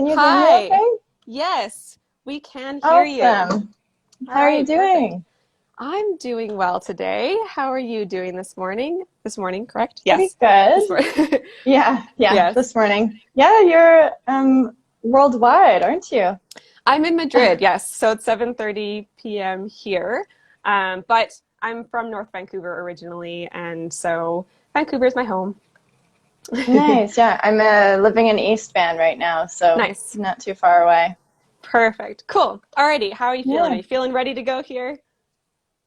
you hear me Hi. okay? Yes, we can hear you. Awesome. All How are you right, perfect. doing? I'm doing well today. How are you doing this morning? This morning, correct? Pretty Yes. good. This morning. Yeah, Yes. this morning. Yeah, you're worldwide, aren't you? I'm in Madrid, yes. So it's 7:30 p.m. here. But I'm from North Vancouver originally, and so Vancouver is my home. Nice. Yeah, I'm living in East Van right now, so Nice. not too far away. Perfect. Cool. Alrighty, how are you feeling? Are Yeah, you feeling ready to go here?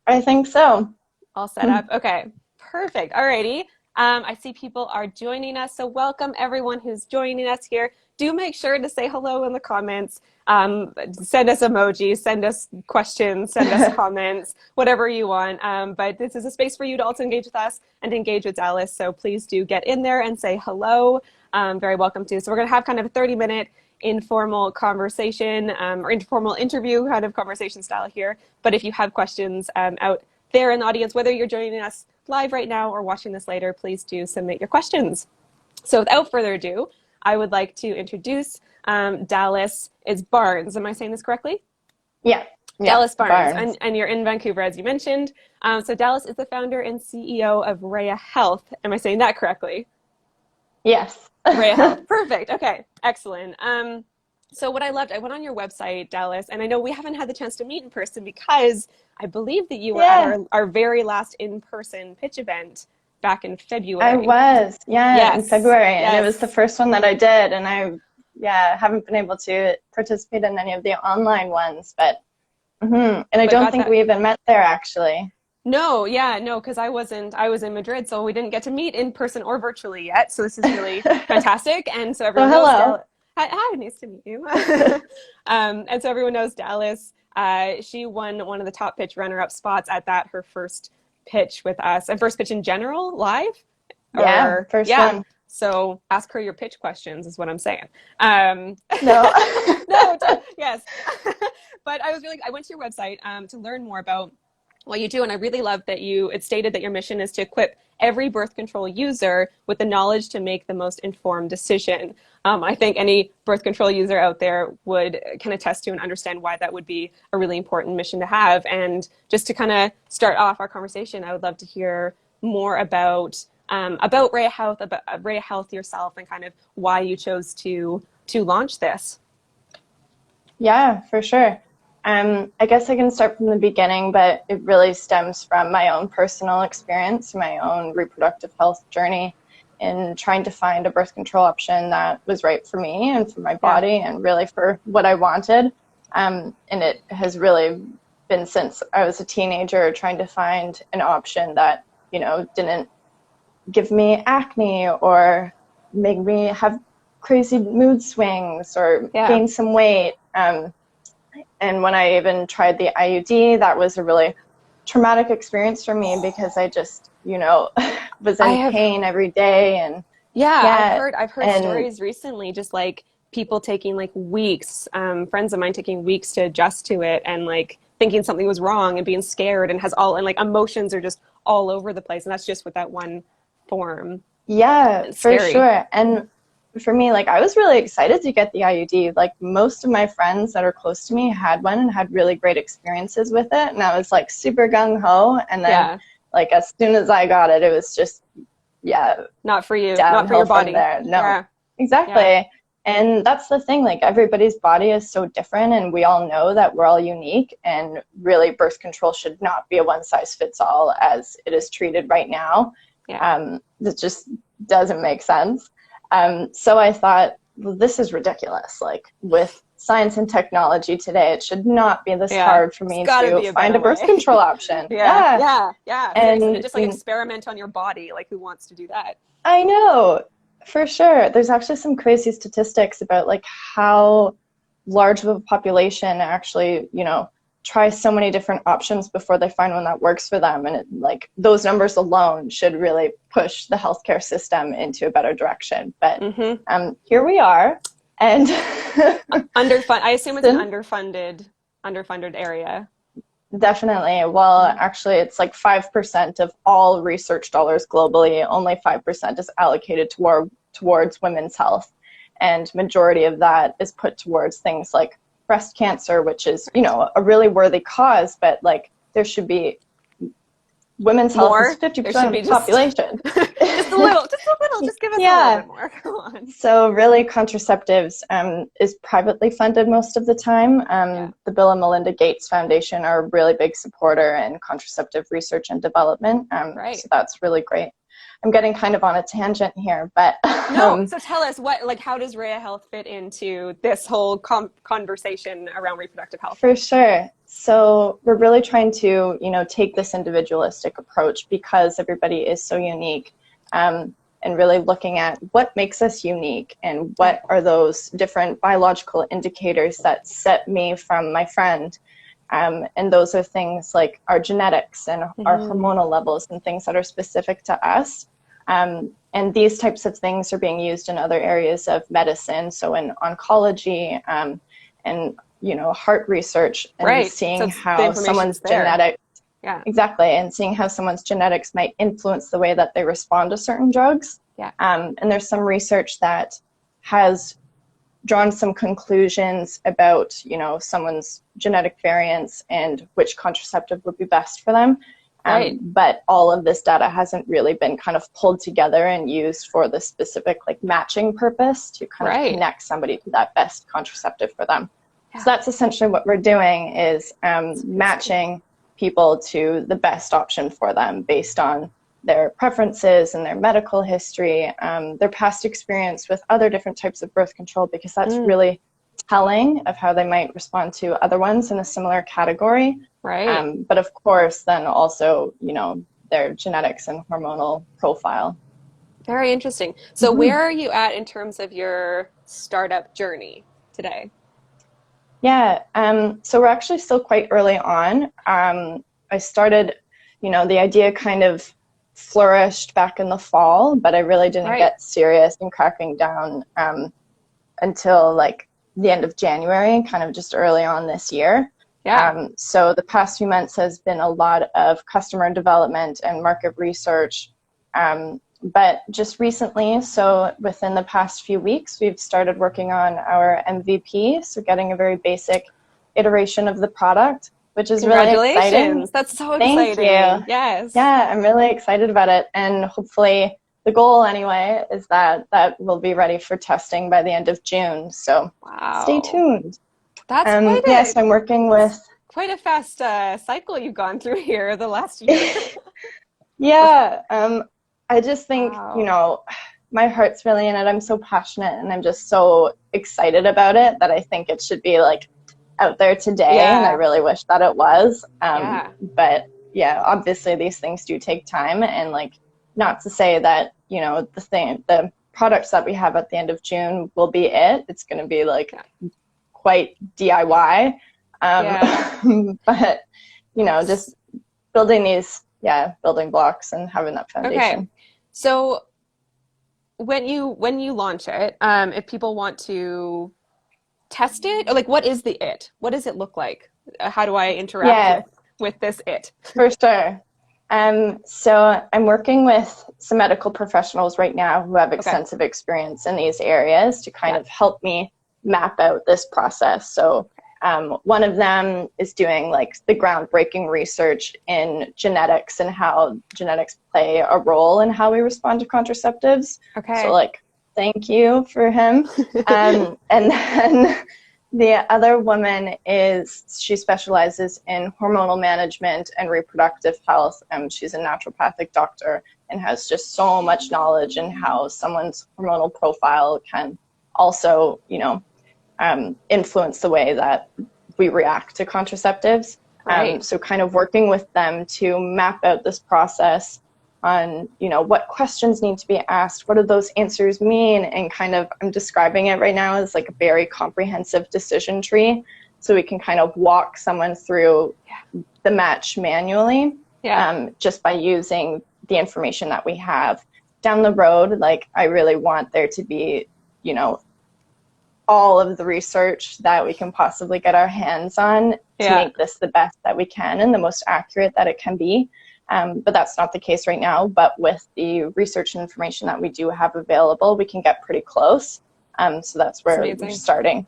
I think so. All set up? Okay, perfect. Alrighty. I see people are joining us, so welcome everyone who's joining us here. Do make sure to say hello in the comments. Send us emojis, send us questions, send us comments, whatever you want. But this is a space for you to also engage with us and engage with Dallas. So please do get in there and say hello. Very welcome to. So we're going to have kind of a 30-minute informal conversation or informal interview kind of conversation style here. But if you have questions out there in the audience, whether you're joining us live right now or watching this later, please do submit your questions. So without further ado, I would like to introduce Dallas is Barnes. Am I saying this correctly? Yeah, yeah, Dallas Barnes, Barnes. and you're in Vancouver, as you mentioned. So Dallas is the founder and CEO of Reya Health. Am I saying that correctly? Yes. Reya Health. Perfect. Okay. Excellent. So what I loved, I went on your website, Dallas, and I know we haven't had the chance to meet in person because I believe that you were at Yeah, our very last in-person pitch event back in I February. was. Yeah, in Yes. February, and it was the Yes. first one that I did, and yeah, haven't been able to participate in any of the online ones, but and I But don't got think that. we even met there actually. No, yeah, no, because I was in Madrid, so we didn't get to meet in person or virtually yet. So this is really fantastic. And so So everyone knows hello. Dallas. Hi, nice to meet you. And so everyone knows Dallas. She won one of the top pitch runner-up spots at that, her first pitch with us, and first pitch in general, live, Yeah, or first yeah. one. So ask her your pitch questions is what I'm saying. Um, No. no, yes. But I went to your website to learn more about what you do, and I really love that it stated that your mission is to equip every birth control user with the knowledge to make the most informed decision. I think any birth control user out there can attest to and understand why that would be a really important mission to have. And just to kind of start off our conversation, I would love to hear more about Reya Health, about Reya Health yourself, and kind of why you chose to launch this. Yeah, for sure. I guess I can start from the beginning, but it really stems from my own personal experience, my own reproductive health journey in trying to find a birth control option that was right for me and for my Yeah. body and really for what I wanted. And it has really been since I was a teenager trying to find an option that, didn't give me acne or make me have crazy mood swings or Yeah. gain some weight. And when I even tried the IUD, that was a really traumatic experience for me because I just, was I in have pain every day. And Yeah, yeah, I've heard and stories recently, just like people taking like weeks, friends of mine taking weeks to adjust to it and like thinking something was wrong and being scared and and like emotions are just all over the place. And that's just with that one form. yeah, It's for scary. sure. And for me, like, I was really excited to get the IUD. Like, most of my friends that are close to me had one and had really great experiences with it. And I was like super gung ho. And then, Yeah, like, as soon as I got it, it was just, yeah, not for you, not for downhill your from body. there. No, Yeah, yeah, exactly. And that's the thing, like everybody's body is so different and we all know that we're all unique, and really birth control should not be a one size fits all as it is treated right now. yeah, It just doesn't make sense. So I thought, well, this is ridiculous. Like, with science and technology today, it should not be this yeah. hard for It's me gotta to be a find better a birth way. control option. Yeah, Yeah. yeah, yeah. Seriously, to And just like experiment on your body. Like, who wants to do that? I know, for sure. There's actually some crazy statistics about like how large of a population actually, try so many different options before they find one that works for them. And like those numbers alone should really push the healthcare system into a better direction. But Mm-hmm. here we are. And I assume it's an since underfunded area. definitely. Well, Mm-hmm. actually, it's like 5% of all research dollars globally. Only 5% is allocated towards women's health. and majority of that is put towards things like breast cancer, which is, you know, a really worthy cause, but like there should be, women's health is More? There 50% should of be the population. just a little, just give us a little Yeah. bit more. Go on. So really contraceptives is privately funded most of the time. Yeah. The Bill and Melinda Gates Foundation are a really big supporter in contraceptive research and development. Right. So that's really great. I'm getting kind of on a tangent here, but No, so tell us what, like, how does Reya Health fit into this whole conversation around reproductive health? for sure. So we're really trying to, you know, take this individualistic approach because everybody is so unique, and really looking at what makes us unique and what are those different biological indicators that set me from my friend. And those are things like our genetics and our hormonal levels and things that are specific to us. And these types of things are being used in other areas of medicine, so in oncology, and, you know, heart research, and Right. seeing So how someone's genetics, yeah, exactly, and seeing how someone's genetics might influence the way that they respond to certain drugs. Yeah. And there's some research that has drawn some conclusions about, you know, someone's genetic variants and which contraceptive would be best for them. Right. But all of this data hasn't really been kind of pulled together and used for the specific like matching purpose to kind of connect somebody to that best contraceptive for them. Yeah. So that's essentially what we're doing is matching people to the best option for them based on their preferences and their medical history, their past experience with other different types of birth control, because that's really telling of how they might respond to other ones in a similar category. Right. But of course, then also, you know, their genetics and hormonal profile. Very interesting. So where are you at in terms of your startup journey today? Yeah, so we're actually still quite early on. I started, you know, the idea kind of flourished back in the fall, but I really didn't get serious in cracking down until like the end of January, kind of just early on this year. Yeah. So the past few months has been a lot of customer development and market research. But just recently, so within the past few weeks, we've started working on our MVP, so getting a very basic iteration of the product, which is really exciting. That's so exciting. Thank you. Yes. Yeah, I'm really excited about it. And hopefully, the goal anyway is that will be ready for testing by the end of June. So stay tuned. That's yes, I'm working with quite a fast cycle you've gone through here the last year. Yeah, I just think, you know, my heart's really in it. I'm so passionate and I'm just so excited about it that I think it should be like out there today. And I really wish that it was. But yeah, obviously these things do take time, and like, not to say that, you know, the products that we have at the end of June will be it. It's going to be like quite DIY. But, you know, just building these, building blocks and having that foundation. Okay. So when you launch it, if people want to test it, or like, what is the it? What does it look like? How do I interact with this it? For sure. So I'm working with some medical professionals right now who have extensive experience in these areas to kind of help me map out this process. So one of them is doing like the groundbreaking research in genetics and how genetics play a role in how we respond to contraceptives. Okay. So like, thank you for him. And then the other woman she specializes in hormonal management and reproductive health. She's a naturopathic doctor and has just so much knowledge in how someone's hormonal profile can also, you know, influence the way that we react to contraceptives. So kind of working with them to map out this process on, you know, what questions need to be asked, what do those answers mean, and kind of, I'm describing it right now as like a very comprehensive decision tree, so we can kind of walk someone through the match manually, just by using the information that we have. Down the road, like, I really want there to be, you know, all of the research that we can possibly get our hands on to make this the best that we can and the most accurate that it can be. But that's not the case right now. But with the research and information that we do have available, we can get pretty close. So that's It's where we're amazing. starting.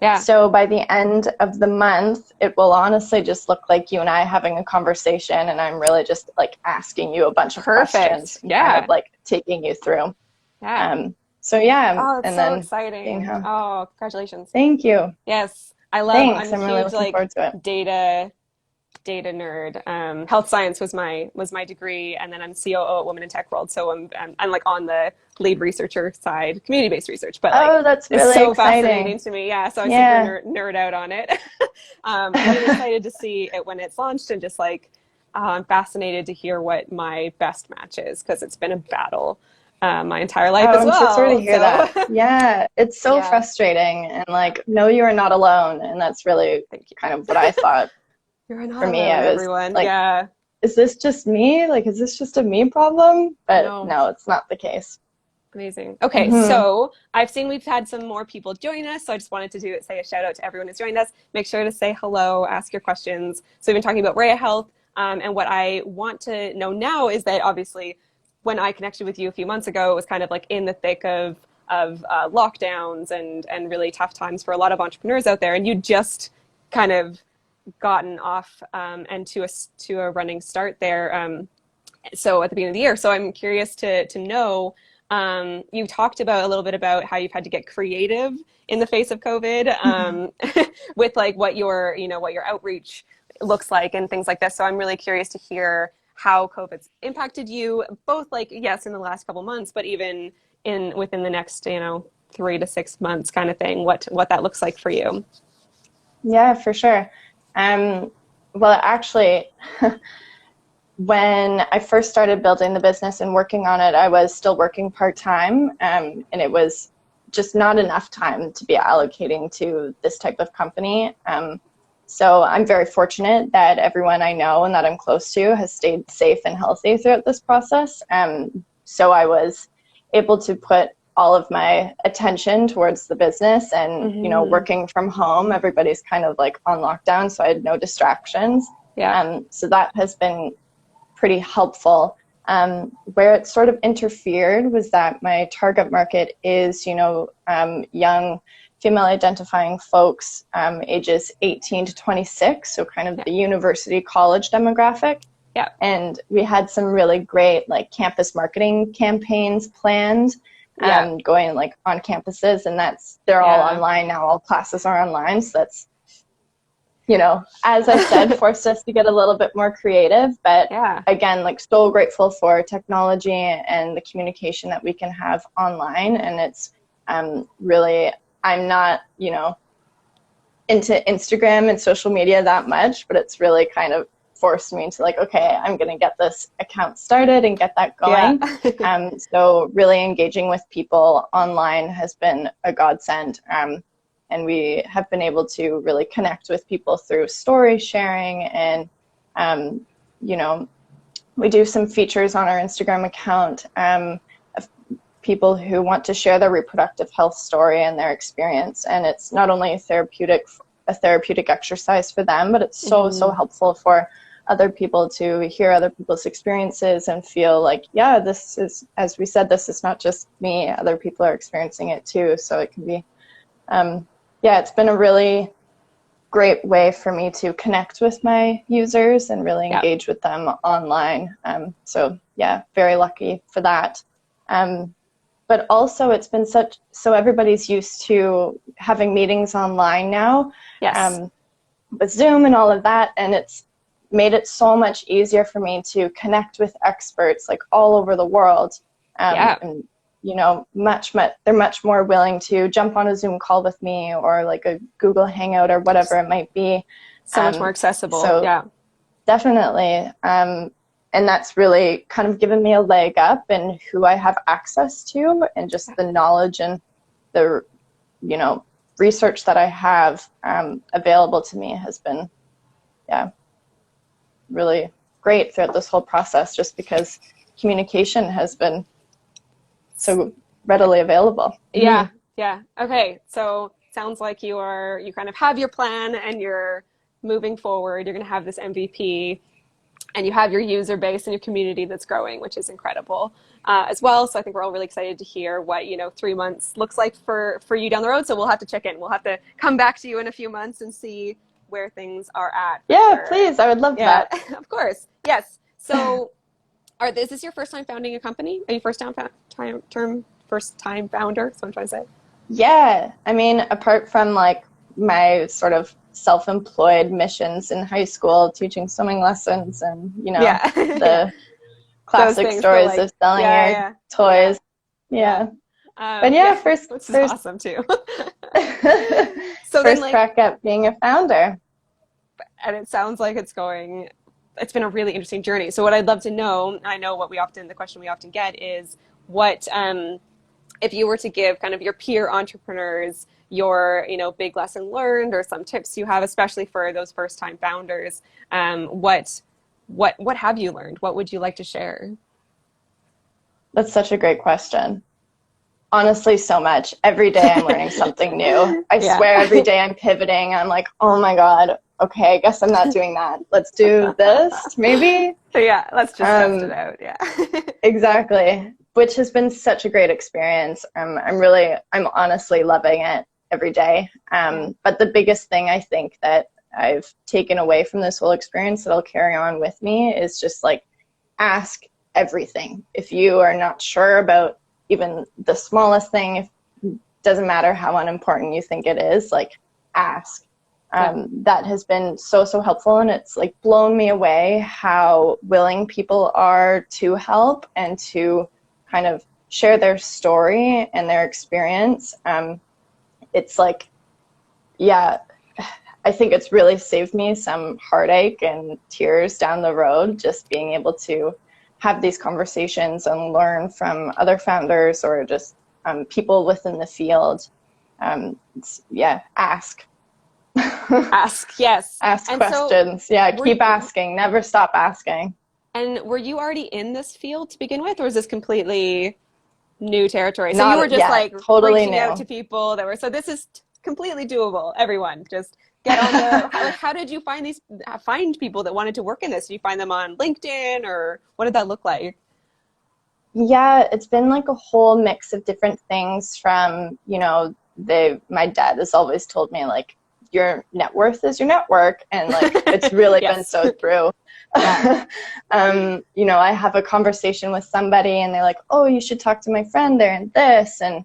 Yeah. So by the end of the month, it will honestly just look like you and I having a conversation, and I'm really just like asking you a bunch of questions Perfect. and kind of Yeah. like taking you through. Yeah. So yeah, Oh, it's and so then seeing exciting. how. Oh, congratulations. Thank you. Yes. I'm Thanks. a I'm really huge looking like forward to it. data nerd. Health science was my degree, and then I'm COO at Women in Tech World. So I'm like on the lead researcher side, community-based research, but like Oh, that's it's really so fascinating exciting. to me. Yeah, so I super Yeah. nerd out on it. Really excited to see it when it's launched, and just like I'm fascinated to hear what my best match is because it's been a battle my entire life Oh, as I'm so sorry to well. hear So that. Yeah, it's so yeah, frustrating. And like, no, you are not alone. And that's really thank you. kind of what I thought You're not for me. alone, I was everyone. like, Yeah. is this just me? Like, is this just a me problem? But No. no, it's not the case. Amazing. Okay, Hmm. so I've seen we've had some more people join us, so I just wanted to say a shout out to everyone who's joined us. Make sure to say hello, ask your questions. So we've been talking about Reya Health, and what I want to know now is that obviously, when I connected with you a few months ago, it was kind of like in the thick of lockdowns and really tough times for a lot of entrepreneurs out there, and you just kind of gotten off and to a running start there. So at the beginning of the year. So I'm curious to know. You talked about a little bit about how you've had to get creative in the face of COVID, with like what your what your outreach looks like and things like this. So I'm really curious to hear how COVID's impacted you, both like yes in the last couple months, but even in within the next 3 to 6 months kind of thing. What that looks like for you. Yeah, for sure. Um, well, actually, when I first started building the business and working on it, I was still working part-time, and it was just not enough time to be allocating to this type of company. So I'm very fortunate that everyone I know and that I'm close to has stayed safe and healthy throughout this process. So I was able to put all of my attention towards the business and, Mm-hmm. working from home. Everybody's kind of like on lockdown, so I had no distractions. Yeah. So that has been pretty helpful. Where it sort of interfered was that my target market is, young female identifying folks, ages 18 to 26, so kind of Yeah. the university college demographic. Yeah. And we had some really great like campus marketing campaigns planned, Yeah. going like on campuses, and they're all Yeah. online now. All classes are online, so that's, as I said, forced us to get a little bit more creative. But Yeah. again, like so grateful for technology and the communication that we can have online. And it's really, I'm not, into Instagram and social media that much, but it's really kind of forced me into like, okay, I'm going to get this account started and get that Yeah. going. So really engaging with people online has been a godsend. And we have been able to really connect with people through story sharing. And, you know, we do some features on our Instagram account, of people who want to share their reproductive health story and their experience. And it's not only a therapeutic exercise for them, but it's so Hmm. helpful for other people to hear other people's experiences and feel like, yeah, this is, as we said, this is not just me, other people are experiencing it too. So it can be, yeah, it's been a really great way for me to connect with my users and really Yeah. engage with them online. So yeah, very lucky for that. But also it's been so everybody's used to having meetings online now, Yes. um, with Zoom and all of that, and it's made it so much easier for me to connect with experts like all over the world. Yeah. And they're much more willing to jump on a Zoom call with me or like a Google Hangout or whatever it might be. So much more accessible. So Yeah. definitely. And that's really kind of given me a leg up in who I have access to, and just the knowledge and the, research that I have available to me has been, yeah, really great throughout this whole process, just because communication has been so readily available. Yeah. Yeah. Okay. So sounds like you kind of have your plan and you're moving forward. You're going to have this MVP. and you have your user base and your community that's growing, which is incredible as well. So I think we're all really excited to hear what 3 months looks like for you down the road. So we'll have to check in. We'll have to come back to you in a few months and see where things are at. For Yeah, sure. please. I would love Yeah, that. of course. Yes. So, is this your first time founding a company? Are you first time founder? That's what I'm trying to say. Yeah, I mean, apart from like my sort of self-employed missions in high school, teaching swimming lessons and, Yeah, yeah. the Those classic things for stories of like, selling yeah, your yeah, yeah, toys. yeah. Yeah. But yeah, Yeah, first which is first awesome too. So then, first like, crack at being a founder. and it sounds like it's been a really interesting journey. So what I'd love to know, I know the question we often get is what, if you were to give kind of your peer entrepreneurs your, big lesson learned or some tips you have, especially for those first time founders, what have you learned? What would you like to share? That's such a great question. Honestly, so much. Every day I'm learning something new. I Yeah. swear every day I'm pivoting. I'm like, oh my God, okay, I guess I'm not doing that. Let's do this, maybe. So yeah, let's just test it Um, out. Yeah. exactly, which has been such a great experience. I'm honestly loving it every day. Yeah. But the biggest thing I think that I've taken away from this whole experience that I'll carry on with me is just like ask everything. If you are not sure about even the smallest thing, if it doesn't matter how unimportant you think it is, like ask. Yeah. That has been so, so helpful. And it's like blown me away how willing people are to help and to kind of share their story and their experience. It's like, yeah, I think it's really saved me some heartache and tears down the road, just being able to have these conversations and learn from other founders or just people within the field. Yeah, ask. Ask, yes. Ask And so questions. Yeah, were keep asking. Never stop asking. and were you already in this field to begin with, or is this completely new territory? So you were Not just yet. like Totally reaching out to new. people that were, so this is completely doable. Everyone just get on the, how did you find people that wanted to work in this? Did you find them on LinkedIn or what did that look like? Yeah, it's been like a whole mix of different things from, my dad has always told me like your net worth is your network, and like it's really been Yes. so true. Yeah. I have a conversation with somebody and they're like, "Oh, you should talk to my friend there and this." And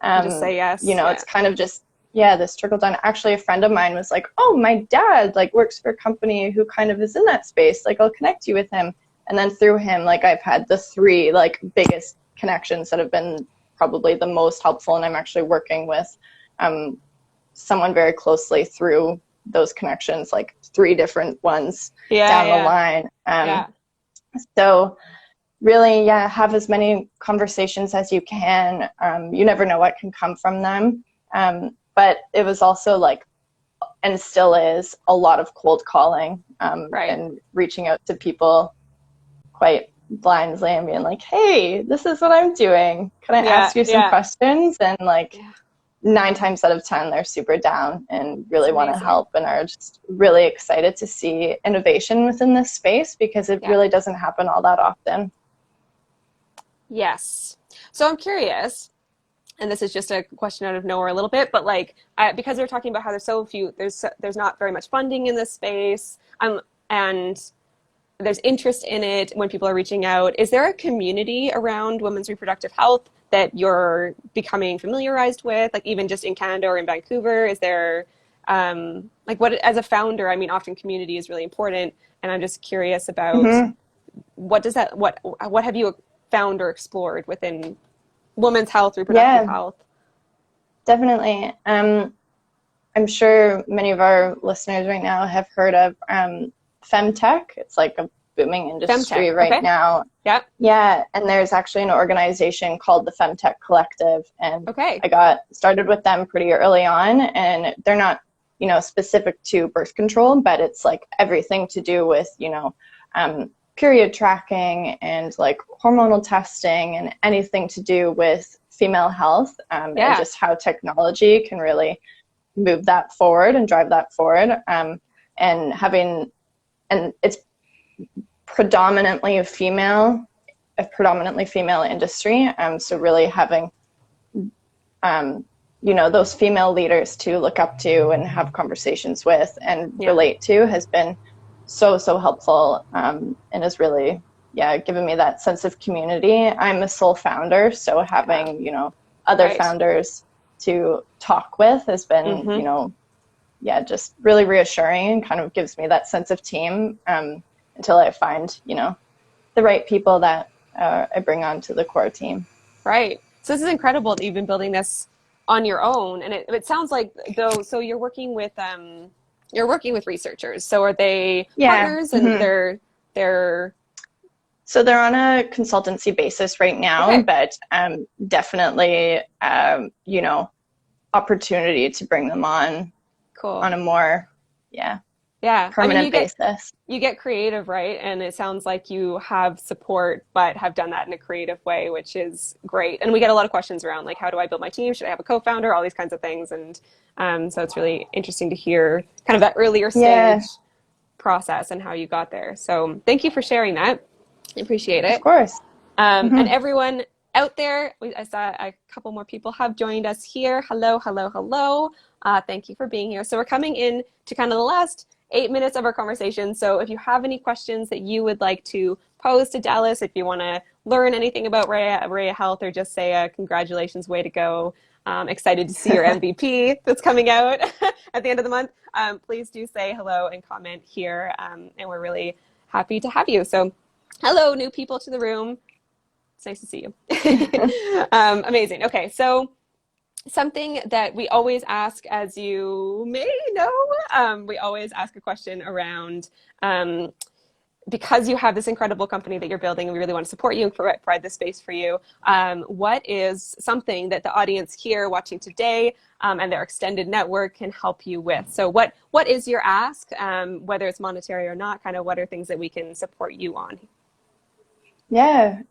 You just say yes. Yeah. it's kind of just this trickle down. Actually, a friend of mine was like, "Oh, my dad like works for a company who kind of is in that space. Like I'll connect you with him." And then through him, like I've had the three like biggest connections that have been probably the most helpful. And I'm actually working with someone very closely through those connections, like three different ones Yeah. down the Yeah. line. Yeah. So really, yeah, have as many conversations as you can. You never know what can come from them. But it was also like, and still is, a lot of cold calling Right. and reaching out to people quite blindly and being like, "Hey, this is what I'm doing. Can I Yeah. ask you some Yeah. questions?" And like Yeah. 9 times out of 10, they're super down and It's really want to amazing. help and are just really excited to see innovation within this space because it Yeah. really doesn't happen all that often. Yes. So I'm curious, and this is just a question out of nowhere a little bit, but like because we're talking about how there's not very much funding in this space, and there's interest in it when people are reaching out. Is there a community around women's reproductive health that you're becoming familiarized with, like even just in Canada or in Vancouver? Is there like what as a founder? I mean, often community is really important, and I'm just curious about Mm-hmm. what have you found or explored within women's health, reproductive Yeah, health? definitely. I'm sure many of our listeners right now have heard of femtech. It's like a booming industry Femtech. right Okay. now. Yep. Yeah, and there's actually an organization called the Femtech Collective, and Okay. I got started with them pretty early on, and they're not, specific to birth control, but it's like everything to do with, period tracking and like hormonal testing and anything to do with female health, and Yeah. just how technology can really move that forward and drive that forward. And it's a predominantly female industry. So really having, those female leaders to look up to and have conversations with and Yeah. relate to has been so, so helpful, and has really, given me that sense of community. I'm a sole founder, so having, other Right. founders to talk with has been, Mm-hmm. just really reassuring and kind of gives me that sense of team, until I find, the right people that I bring onto the core team. Right. So this is incredible that you've been building this on your own, and it sounds like though. So you're working with researchers. So are they Yeah. partners, and Mm-hmm. they're So they're on a consultancy basis right now, okay? but definitely, opportunity to bring them on Cool. a more, Yeah. I mean, permanent basis. you get creative, right? And it sounds like you have support, but have done that in a creative way, which is great. And we get a lot of questions around like, how do I build my team? Should I have a co-founder? All these kinds of things. And so it's really interesting to hear kind of that earlier Yeah, stage process and how you got there. So thank you for sharing that. I appreciate of it. course. And Mm-hmm. everyone out there, I saw a couple more people have joined us here. Hello, hello, hello. Thank you for being here. So we're coming in to kind of the last 8 minutes of our conversation. So if you have any questions that you would like to pose to Dallas, if you want to learn anything about Reya Health, or just say congratulations, way to go. Excited to see your MVP that's coming out at the end of the month. Please do say hello and comment here. And we're really happy to have you. So hello, new people to the room. It's nice to see you. Amazing. Okay, so something that we always ask, as you may know, we always ask a question around because you have this incredible company that you're building and we really want to support you and provide this space for you. What is something that the audience here watching today and their extended network can help you with? So what is your ask, whether it's monetary or not, kind of what are things that we can support you on? Yeah.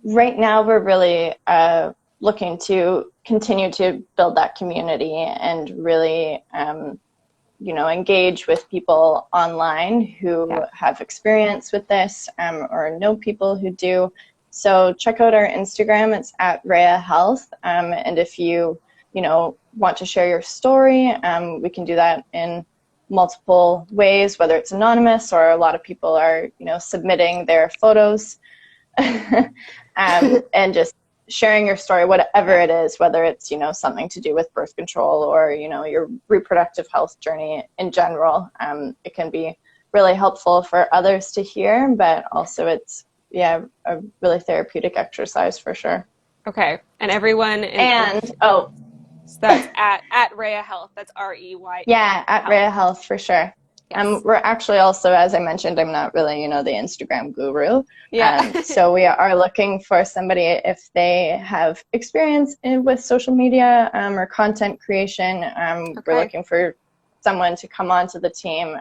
Right now, we're really looking to continue to build that community and really, engage with people online who Yeah. have experience with this, or know people who do. So check out our Instagram. It's at Reya Health. And if you, want to share your story, we can do that in multiple ways, whether it's anonymous or a lot of people are, submitting their photos. And just sharing your story, whatever it is, whether it's, something to do with birth control or, your reproductive health journey in general. It can be really helpful for others to hear, but also it's, a really therapeutic exercise for sure. Okay. And everyone And, so that's at Reya Health. That's REYA yeah, at Health. Reya Health for sure. Yes. We're actually also, as I mentioned, I'm not really, the Instagram guru. Yeah. So we are looking for somebody if they have experience with social media or content creation. We're Okay. looking for someone to come onto the team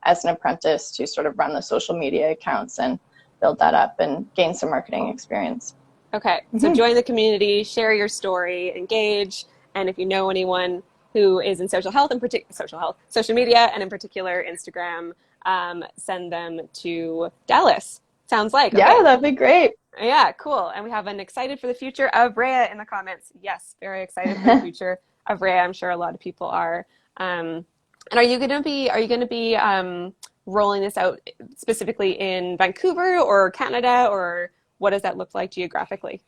as an apprentice to sort of run the social media accounts and build that up and gain some marketing experience. Okay. So Mm-hmm. join the community, share your story, engage, and if you know anyone who is in social media, and in particular Instagram, send them to Dallas. Sounds like Yeah, okay. that'd be great. Yeah, cool. And we have an excited for the future of Reya in the comments. Yes, very excited for the future of Reya. I'm sure a lot of people are. And are you going to be rolling this out specifically in Vancouver or Canada, or what does that look like geographically?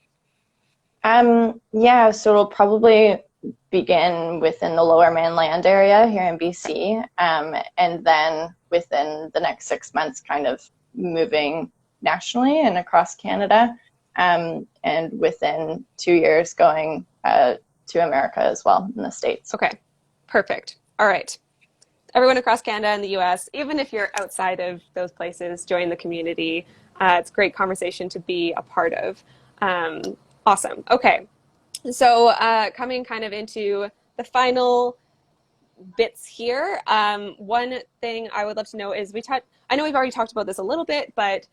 Yeah, so it'll probably begin within the Lower Mainland area here in BC, and then within the next 6 months, kind of moving nationally and across Canada, and within 2 years going to America as well in the States. Okay, perfect. All right. Everyone across Canada and the US, even if you're outside of those places, join the community. It's a great conversation to be a part of. Um, awesome. Okay. So coming kind of into the final bits here, one thing I would love to know is I know we've already talked about this a little bit, but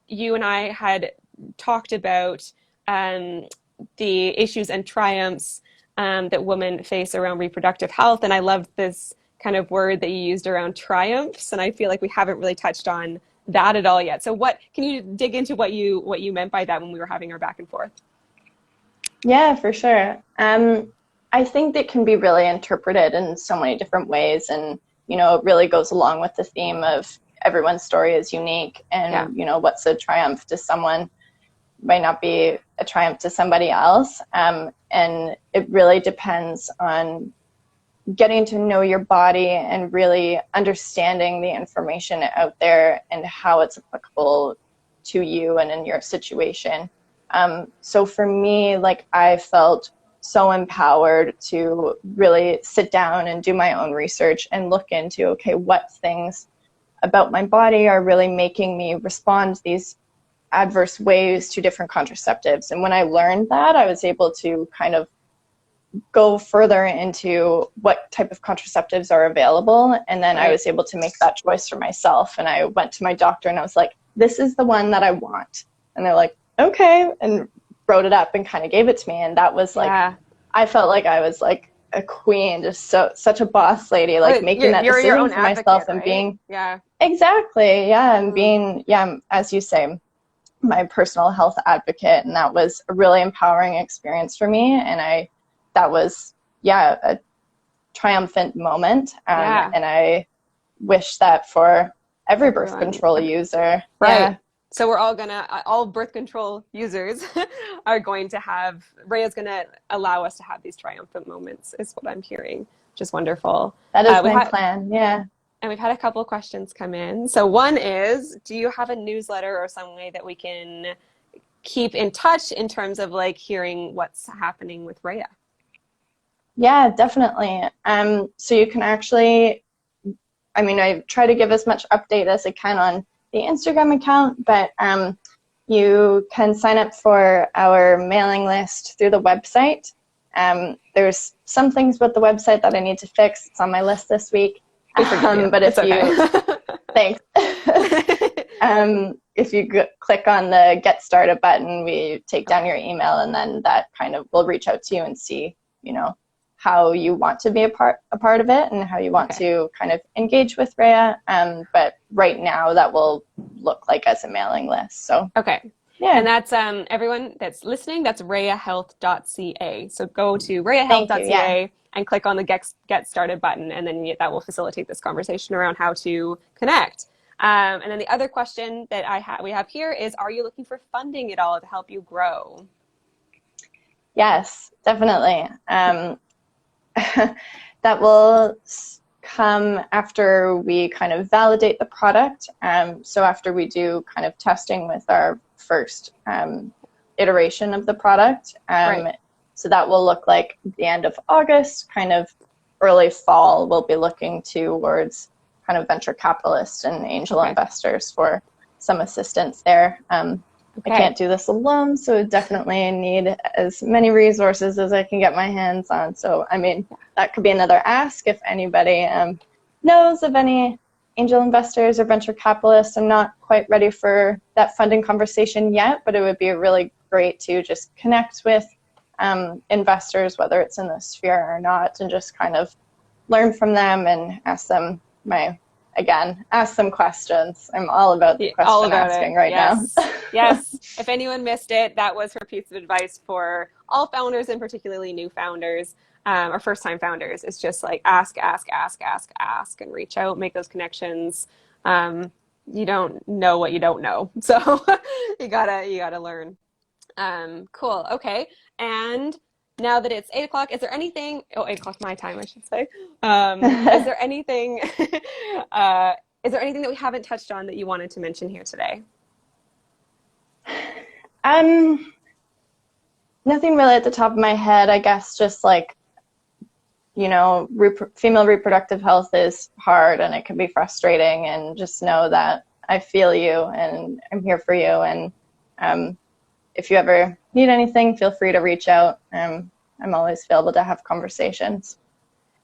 you and I had talked about the issues and triumphs that women face around reproductive health. And I love this kind of word that you used around triumphs, and I feel like we haven't really touched on that at all yet. So what can you dig into what you meant by that when we were having our back and forth? Yeah, for sure. I think that can be really interpreted in so many different ways, and it really goes along with the theme of everyone's story is unique, Yeah. and what's a triumph to someone might not be a triumph to somebody else. And it really depends on getting to know your body and really understanding the information out there and how it's applicable to you and in your situation. So for me, like, I felt so empowered to really sit down and do my own research and look into, okay, what things about my body are really making me respond these adverse ways to different contraceptives. And when I learned that, I was able to kind of go further into what type of contraceptives are available. And then I was able to make that choice for myself. And I went to my doctor and I was like, this is the one that I want. And they're like, okay, and wrote it up and kind of gave it to me. And that was like, Yeah. I felt like I was like a queen, just such a boss lady, like making that you're your decision own for myself advocate, and right? being, Yeah. exactly, yeah, and being, yeah, as you say, my personal health advocate. And that was a really empowering experience for me. And that was, yeah, a triumphant moment. Yeah. And I wish that for every birth Everyone. control user. Right. Yeah. So we're all birth control users are going to have, Reya's going to allow us to have these triumphant moments, is what I'm hearing, which is wonderful. That is my plan. Yeah. And we've had a couple of questions come in. So one is, do you have a newsletter or some way that we can keep in touch in terms of like hearing what's happening with Reya? Yeah, definitely. So you can actually, I try to give as much update as I can on the Instagram account, but you can sign up for our mailing list through the website. There's some things about the website that I need to fix. It's on my list this week. But if thanks. If you click on the Get Started button, we take down your email, and then that kind of will reach out to you and see, how you want to be a part of it and how you want to kind of engage with Reya. But right now that will look like as a mailing list. So yeah. And that's everyone that's listening, that's reyahealth.ca. So go to reyahealth.ca and click on the Get Started button, and then that will facilitate this conversation around how to connect. And then the other question that we have here is, are you looking for funding at all to help you grow? Yes, definitely. That will come after we kind of validate the product. So after we do kind of testing with our first iteration of the product. So that will look like the end of August, kind of early fall, we'll be looking towards kind of venture capitalists and angel investors for some assistance there. I can't do this alone, so definitely need as many resources as I can get my hands on. So, that could be another ask if anybody knows of any angel investors or venture capitalists. I'm not quite ready for that funding conversation yet, but it would be really great to just connect with investors, whether it's in the sphere or not, and just kind of learn from them and ask them ask some questions. I'm all about the question asking right now. Yes. If anyone missed it, that was her piece of advice for all founders, and particularly new founders or first-time founders. It's just like ask, and reach out, make those connections. You don't know what you don't know, so you gotta learn. Cool. Okay. And now that it's 8 o'clock, is there anything, 8 o'clock my time, I should say. Is there anything, that we haven't touched on that you wanted to mention here today? Nothing really at the top of my head. I guess just like, female reproductive health is hard and it can be frustrating, and just know that I feel you and I'm here for you. And if you ever need anything, feel free to reach out. I'm always available to have conversations.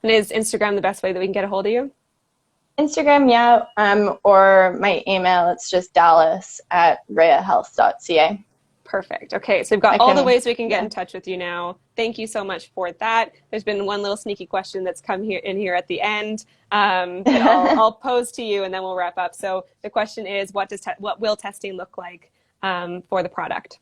And is Instagram the best way that we can get a hold of you? Instagram, yeah, or my email. It's just dallas@reyahealth.ca. Perfect. Okay, so we've got I all the can, ways we can get yeah. in touch with you now. Thank you so much for that. There's been one little sneaky question that's come here at the end that I'll pose to you, and then we'll wrap up. So the question is, what will testing look like for the product?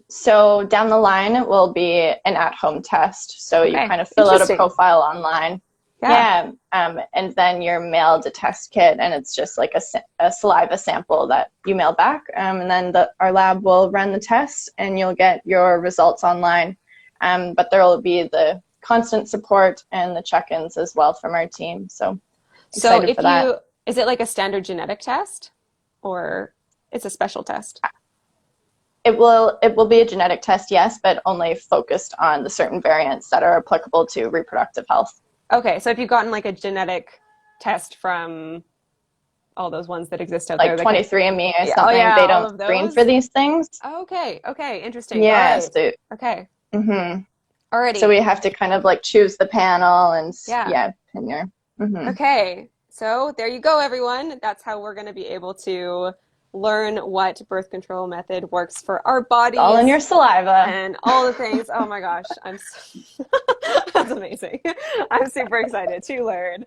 So down the line, it will be an at-home test. So you Okay, kind of fill out a interesting. profile online. Yeah. Yeah. And then you're mailed a test kit, and it's just like a saliva sample that you mail back. And then our lab will run the test, and you'll get your results online. But there will be the constant support and the check-ins as well from our team. So So excited for that. is it like a standard genetic test or it's a special test? It will be a genetic test, yes, but only focused on the certain variants that are applicable to reproductive health. Okay, so if you've gotten like a genetic test from all those ones that exist out there, Like that get 23andMe or yeah, oh something, yeah, they all don't of screen those. for these things. Okay, okay, interesting. All Yeah, right. so Okay. hmm so Alrighty. we have to kind of like choose the panel and Yeah. yeah, and your Okay. So there you go, everyone. That's how we're going to be able to learn what birth control method works for our it's all in bodies your saliva. and all the things. Oh my gosh, that's amazing. I'm super excited to learn.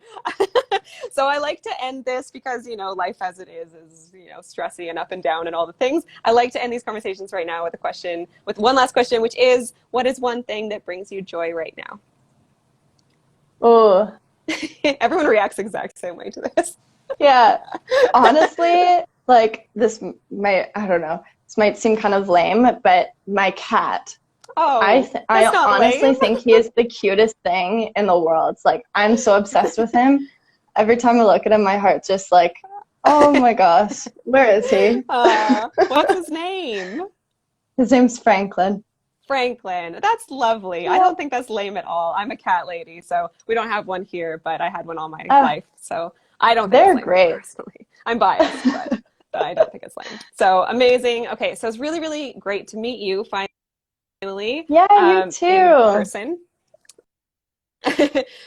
So I like to end this because, life as it is, stressy and up and down and all the things. I like to end these conversations right now with one last question, which is, what is one thing that brings you joy right now? Oh, Everyone reacts the exact same way to this. yeah. Honestly, like I don't know, this might seem kind of lame, but my cat, Oh, that's I not lame. honestly think he is the cutest thing in the world. It's like I'm so obsessed with him. Every time I look at him, my heart's just like, oh my gosh, where is he? What's his name? His name's Franklin. Franklin. That's lovely. I don't Yep. think that's lame at all. I'm a cat lady, so we don't have one here, but I had one all my Ah, life. So I don't think it's they're lame great. personally. I'm biased, but I don't think it's lame. So amazing. Okay, so it's really, really great to meet you finally Yeah, you in too. person.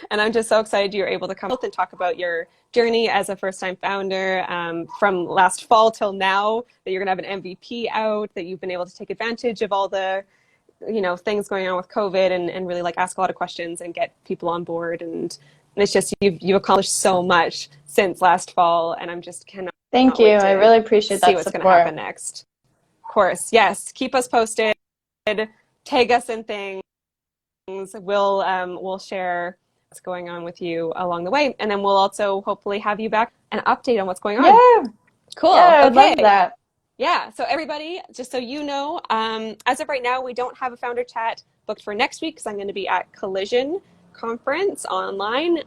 And I'm just so excited you're able to come and talk about your journey as a first-time founder from last fall till now, that you're going to have an MVP out, that you've been able to take advantage of all the things going on with COVID and really like ask a lot of questions and get people on board. And it's just you've accomplished so much since last fall, and I'm just cannot Thank you. wait I to really appreciate see that what's going to happen support. next. Of course, yes, keep us posted, tag us in things. We'll share what's going on with you along the way, and then we'll also hopefully have you back and update on what's going on. Yeah, Cool. yeah, I would love Okay. that. Yeah, so everybody, just so you know, as of right now, we don't have a founder chat booked for next week because I'm going to be at Collision conference online,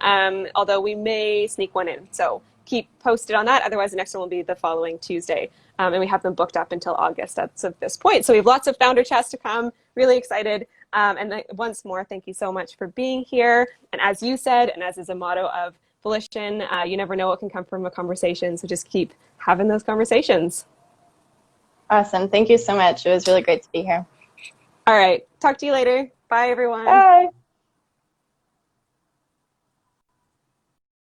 although we may sneak one in. So keep posted on that. Otherwise, the next one will be the following Tuesday. And we have them booked up until August as of this point. So we have lots of founder chats to come. Really excited. And once more, thank you so much for being here. And as you said, and as is a motto of Volition, you never know what can come from a conversation. So just keep having those conversations. Awesome. Thank you so much. It was really great to be here. All right. Talk to you later. Bye, everyone. Bye.